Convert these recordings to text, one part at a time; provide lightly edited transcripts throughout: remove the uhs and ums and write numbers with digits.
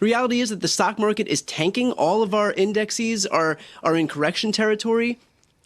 Reality is that the stock market is tanking. All of our indexes are in correction territory.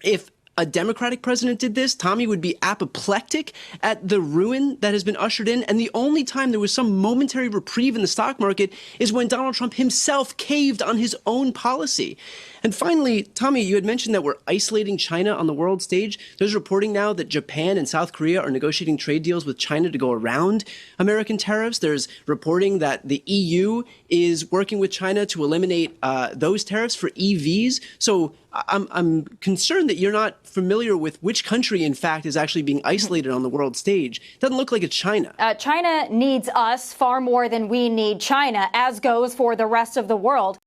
If a Democratic president did this, Tomi would be apoplectic at the ruin that has been ushered in. And the only time there was some momentary reprieve in the stock market is when Donald Trump himself caved on his own policy. And finally, Tomi, you had mentioned that we're isolating China on the world stage. There's reporting now that Japan and South Korea are negotiating trade deals with China to go around American tariffs. There's reporting that the EU is working with China to eliminate those tariffs for EVs. So I'm concerned that you're not familiar with which country, in fact, is actually being isolated on the world stage. Doesn't look like it's China. China needs us far more than we need China, as goes for the rest of the world.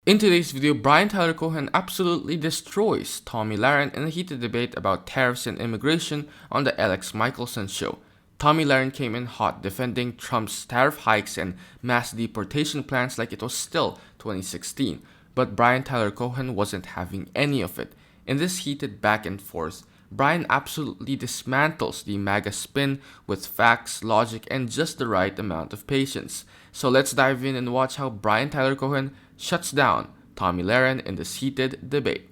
In today's video, Tyler Cohen absolutely destroys Tomi Lahren in a heated debate about tariffs and immigration on the Elex Michaelson show. Tomi Lahren came in hot, defending Trump's tariff hikes and mass deportation plans like it was still 2016. But Tyler Cohen wasn't having any of it. In this heated back and forth, Brian absolutely dismantles the MAGA spin with facts, logic, and just the right amount of patience. So let's dive in and watch how Tyler Cohen shuts down Tomi Lahren in this heated debate.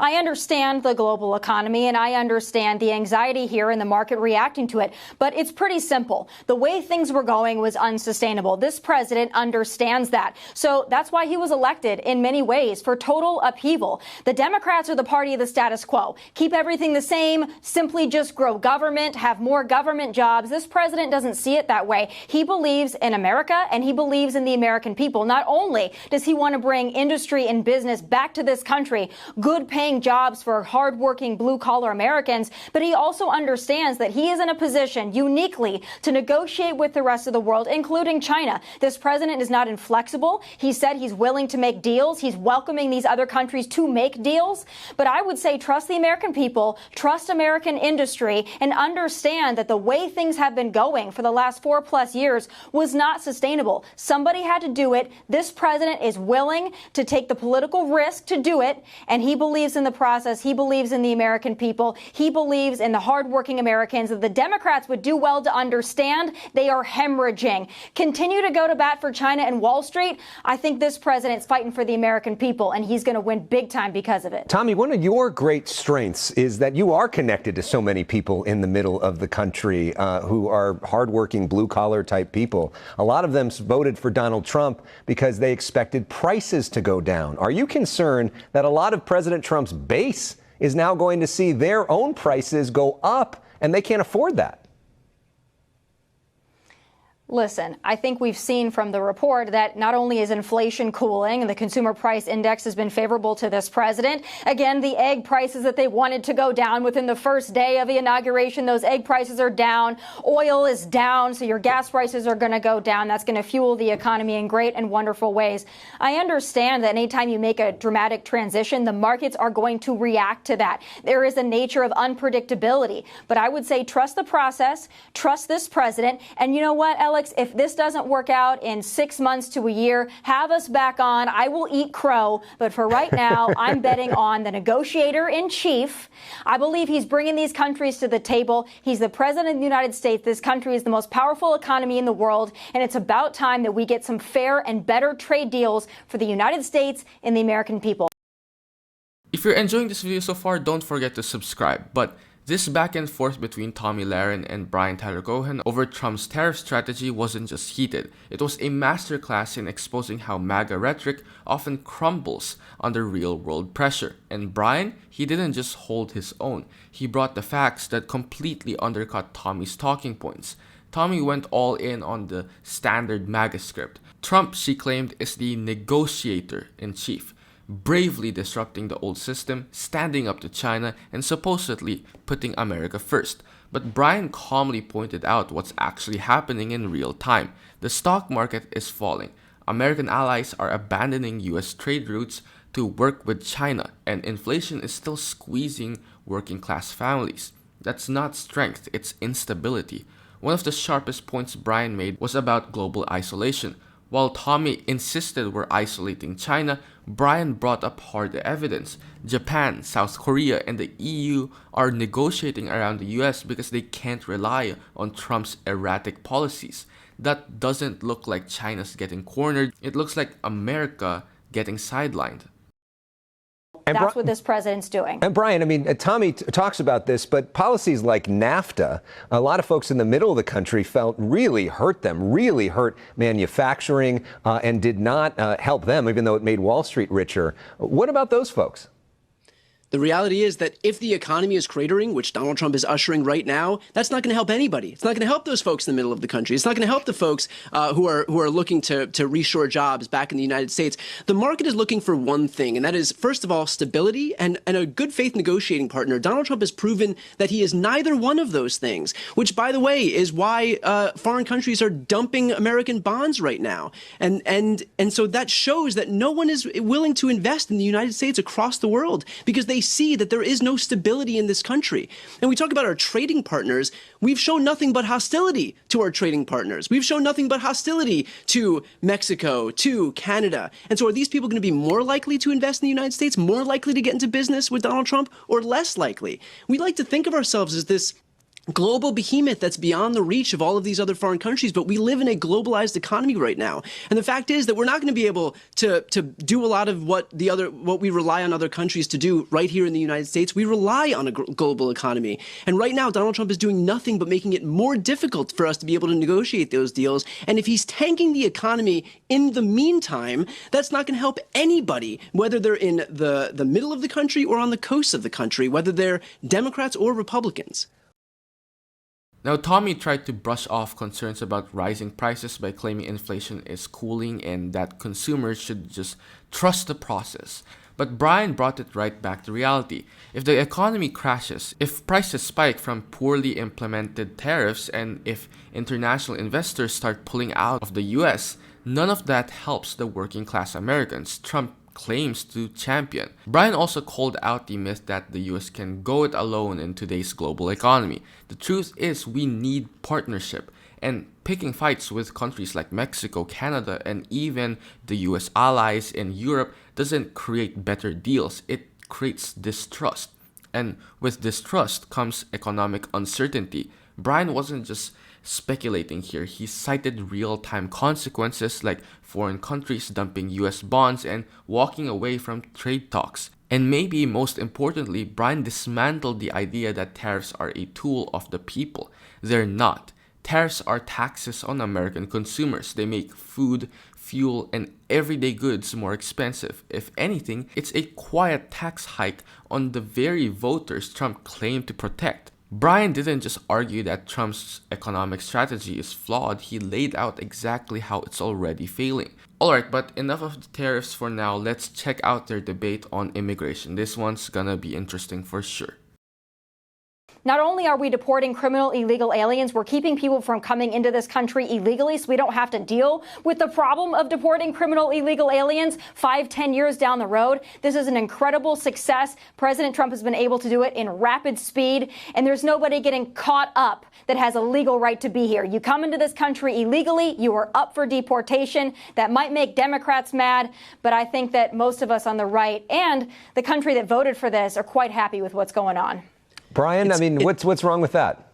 I understand the global economy and I understand the anxiety here and the market reacting to it, but it's pretty simple. The way things were going was unsustainable. This president understands that. So that's why he was elected in many ways for total upheaval. The Democrats are the party of the status quo. Keep everything the same, simply just grow government, have more government jobs. This president doesn't see it that way. He believes in America and he believes in the American people. Not only does he want to bring industry and business back to this country, good paying jobs for hardworking blue-collar Americans, but he also understands that he is in a position uniquely to negotiate with the rest of the world, including China. This president is not inflexible. He said he's willing to make deals. He's welcoming these other countries to make deals. But I would say trust the American people, trust American industry, and understand that the way things have been going for the last 4+ years was not sustainable. Somebody had to do it. This president is willing to take the political risk to do it, and he believes in the process. He believes in the American people. He believes in the hardworking Americans that the Democrats would do well to understand they are hemorrhaging. Continue to go to bat for China and Wall Street. I think this president's fighting for the American people, and he's going to win big time because of it. Tomi, one of your great strengths is that you are connected to so many people in the middle of the country who are hardworking, blue-collar type people. A lot of them voted for Donald Trump because they expected prices to go down. Are you concerned that a lot of President Trump's base is now going to see their own prices go up and they can't afford that? Listen, I think we've seen from the report that not only is inflation cooling and the consumer price index has been favorable to this president. Again, the egg prices that they wanted to go down within the first day of the inauguration, those egg prices are down. Oil is down, so your gas prices are going to go down. That's going to fuel the economy in great and wonderful ways. I understand that anytime you make a dramatic transition, the markets are going to react to that. There is a nature of unpredictability. But I would say trust the process, trust this president, and you know what, Alex? If this doesn't work out in 6 months to a year, have us back on. I will eat crow. But for right now, I'm betting on the negotiator in chief. I believe he's bringing these countries to the table. He's the president of the United States. This country is the most powerful economy in the world. And it's about time that we get some fair and better trade deals for the United States and the American people. If you're enjoying this video so far, don't forget to subscribe. But this back and forth between Tomi Lahren and Tyler Cohen over Trump's tariff strategy wasn't just heated. It was a masterclass in exposing how MAGA rhetoric often crumbles under real-world pressure. And Brian, he didn't just hold his own. He brought the facts that completely undercut Tomi's talking points. Tomi went all in on the standard MAGA script. Trump, she claimed, is the negotiator-in-chief, bravely disrupting the old system, standing up to China, and supposedly putting America first. But Brian calmly pointed out what's actually happening in real time. The stock market is falling. American allies are abandoning US trade routes to work with China, and inflation is still squeezing working class families. That's not strength, it's instability. One of the sharpest points Brian made was about global isolation. While Tomi insisted we're isolating China, Brian brought up hard evidence. Japan, South Korea, and the EU are negotiating around the US because they can't rely on Trump's erratic policies. that doesn't look like China's getting cornered. It looks like America getting sidelined. That's what this president's doing. And Brian, I mean, Tomi talks about this, but policies like NAFTA, a lot of folks in the middle of the country felt really hurt them, really hurt manufacturing, and did not help them, even though it made Wall Street richer. What about those folks? The reality is that if the economy is cratering, which Donald Trump is ushering right now, that's not going to help anybody. It's not going to help those folks in the middle of the country. It's not going to help the folks who are looking to reshore jobs back in the United States. The market is looking for one thing, and that is, first of all, stability and a good faith negotiating partner. Donald Trump has proven that he is neither one of those things, which, by the way, is why foreign countries are dumping American bonds right now. And so that shows that no one is willing to invest in the United States across the world because they see that there is no stability in this country. And we talk about our trading partners. We've shown nothing but hostility to our trading partners. We've shown nothing but hostility to Mexico, to Canada. And so are these people going to be more likely to invest in the United States, more likely to get into business with Donald Trump, or less likely? We like to think of ourselves as this global behemoth that's beyond the reach of all of these other foreign countries, but we live in a globalized economy right now. And the fact is that we're not going to be able to do a lot of what we rely on other countries to do right here in the United States. We rely on a global economy. And right now, Donald Trump is doing nothing but making it more difficult for us to be able to negotiate those deals. And if he's tanking the economy in the meantime, that's not going to help anybody, whether they're in the middle of the country or on the coast of the country, whether they're Democrats or Republicans. Now, Tomi tried to brush off concerns about rising prices by claiming inflation is cooling and that consumers should just trust the process. But Brian brought it right back to reality. If the economy crashes, if prices spike from poorly implemented tariffs, and if international investors start pulling out of the US, none of that helps the working class Americans Trump claims to champion. Brian also called out the myth that the US can go it alone in today's global economy. The truth is we need partnership, and picking fights with countries like Mexico, Canada, and even the US allies in Europe doesn't create better deals. It creates distrust. And with distrust comes economic uncertainty. Brian wasn't just speculating here. He cited real-time consequences like foreign countries dumping US bonds and walking away from trade talks. And maybe most importantly, Brian dismantled the idea that tariffs are a tool of the people. They're not. Tariffs are taxes on American consumers. They make food, fuel, and everyday goods more expensive. If anything, it's a quiet tax hike on the very voters Trump claimed to protect. Brian didn't just argue that Trump's economic strategy is flawed, he laid out exactly how it's already failing. Alright, but enough of the tariffs for now. Let's check out their debate on immigration. This one's gonna be interesting for sure. Not only are we deporting criminal illegal aliens, we're keeping people from coming into this country illegally so we don't have to deal with the problem of deporting criminal illegal aliens 5-10 years down the road. This is an incredible success. President Trump has been able to do it in rapid speed, and there's nobody getting caught up that has a legal right to be here. You come into this country illegally, you are up for deportation. That might make Democrats mad, but I think that most of us on the right and the country that voted for this are quite happy with what's going on. Brian, what's wrong with that?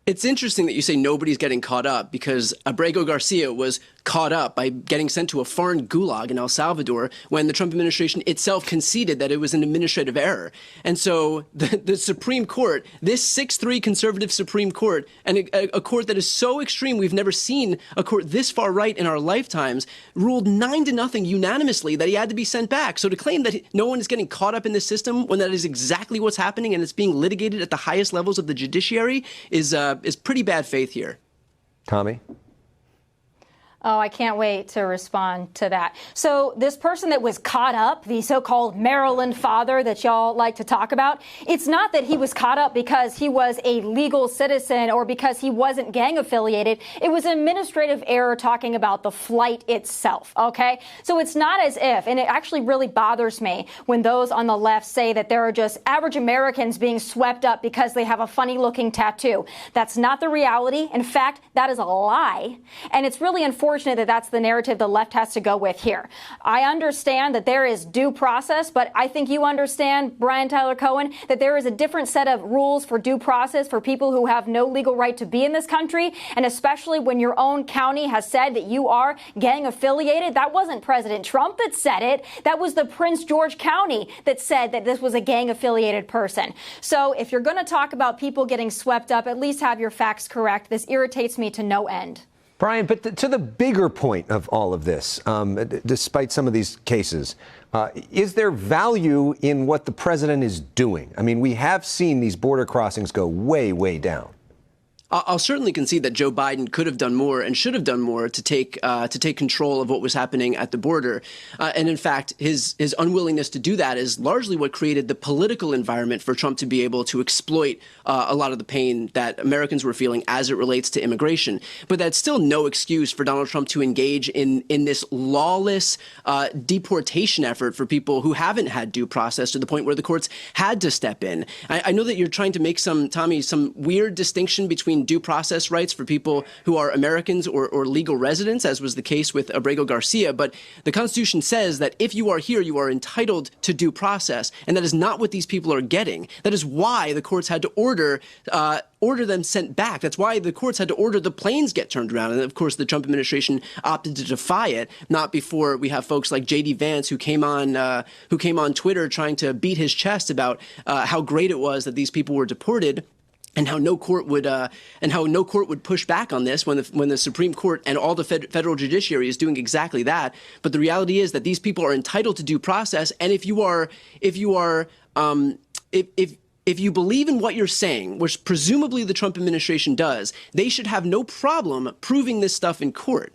It's interesting that you say nobody's getting caught up, because Abrego Garcia was caught up by getting sent to a foreign gulag in El Salvador when the Trump administration itself conceded that it was an administrative error. And so the Supreme Court, this 6-3 conservative Supreme Court, and a court that is so extreme, we've never seen a court this far right in our lifetimes, ruled 9-0 unanimously that he had to be sent back. So to claim that no one is getting caught up in this system when that is exactly what's happening and it's being litigated at the highest levels of the judiciary is pretty bad faith here. Tomi? Oh, I can't wait to respond to that. So this person that was caught up, the so-called Maryland father that y'all like to talk about, it's not that he was caught up because he was a legal citizen or because he wasn't gang affiliated. It was an administrative error talking about the flight itself, okay? So it's not as if, and it actually really bothers me when those on the left say that there are just average Americans being swept up because they have a funny-looking tattoo. That's not the reality. In fact, that is a lie, and it's really unfortunate unfortunate that that's the narrative the left has to go with here. I understand that there is due process, but I think you understand, Brian Tyler Cohen, that there is a different set of rules for due process for people who have no legal right to be in this country, and especially when your own county has said that you are gang affiliated. That wasn't President Trump that said it. That was the Prince George County that said that this was a gang affiliated person. So if you're going to talk about people getting swept up, at least have your facts correct. This irritates me to no end. Brian, but to the bigger point of all of this, despite some of these cases, is there value in what the president is doing? I mean, we have seen these border crossings go way, way down. I'll certainly concede that Joe Biden could have done more and should have done more to take control of what was happening at the border. And in fact, his unwillingness to do that is largely what created the political environment for Trump to be able to exploit a lot of the pain that Americans were feeling as it relates to immigration. But that's still no excuse for Donald Trump to engage in this lawless deportation effort for people who haven't had due process to the point where the courts had to step in. I know that you're trying to make some weird distinction between due process rights for people who are Americans or legal residents, as was the case with Abrego Garcia. But the Constitution says that if you are here, you are entitled to due process. And that is not what these people are getting. That is why the courts had to order them sent back. That's why the courts had to order the planes get turned around. And of course, the Trump administration opted to defy it, not before we have folks like J.D. Vance who came on Twitter trying to beat his chest about how great it was that these people were deported. And how no court would push back on this when the Supreme Court and all the federal judiciary is doing exactly that. But the reality is that these people are entitled to due process. And if you believe in what you're saying, which presumably the Trump administration does, they should have no problem proving this stuff in court.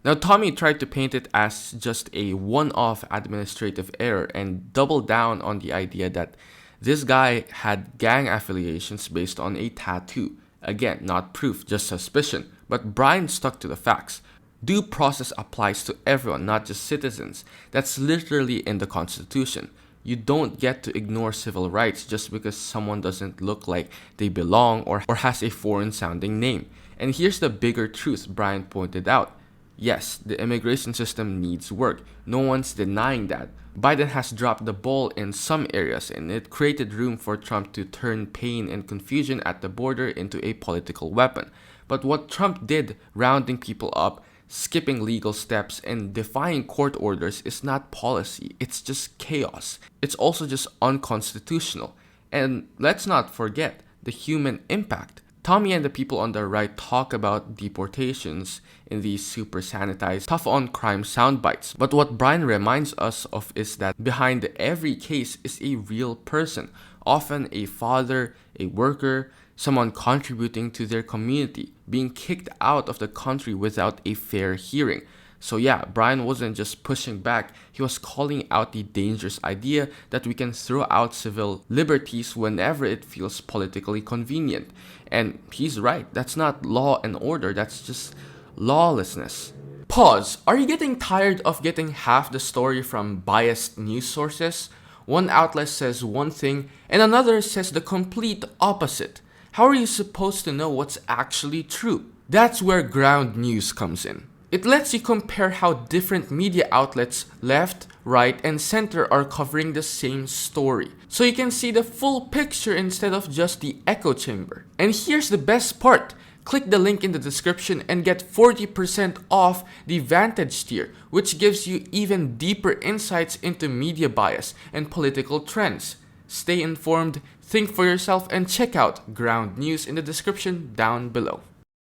Now, Tomi tried to paint it as just a one-off administrative error and doubled down on the idea that this guy had gang affiliations based on a tattoo. Again, not proof, just suspicion. But Brian stuck to the facts. Due process applies to everyone, not just citizens. That's literally in the Constitution. You don't get to ignore civil rights just because someone doesn't look like they belong or has a foreign-sounding name. And here's the bigger truth Brian pointed out. Yes, the immigration system needs work. No one's denying that. Biden has dropped the ball in some areas, and it created room for Trump to turn pain and confusion at the border into a political weapon. But what Trump did, rounding people up, skipping legal steps, and defying court orders, is not policy. It's just chaos. It's also just unconstitutional. And let's not forget the human impact. Tomi and the people on the right talk about deportations in these super sanitized, tough on crime sound bites. But what Brian reminds us of is that behind every case is a real person, often a father, a worker, someone contributing to their community, being kicked out of the country without a fair hearing. So yeah, Brian wasn't just pushing back, he was calling out the dangerous idea that we can throw out civil liberties whenever it feels politically convenient. And he's right, that's not law and order, that's just lawlessness. Pause. Are you getting tired of getting half the story from biased news sources? One outlet says one thing and another says the complete opposite. How are you supposed to know what's actually true? That's where ground news comes in. It lets you compare how different media outlets, left, right, and center are covering the same story. So you can see the full picture instead of just the echo chamber. And here's the best part. Click the link in the description and get 40% off the Vantage tier, which gives you even deeper insights into media bias and political trends. Stay informed, think for yourself, and check out Ground News in the description down below.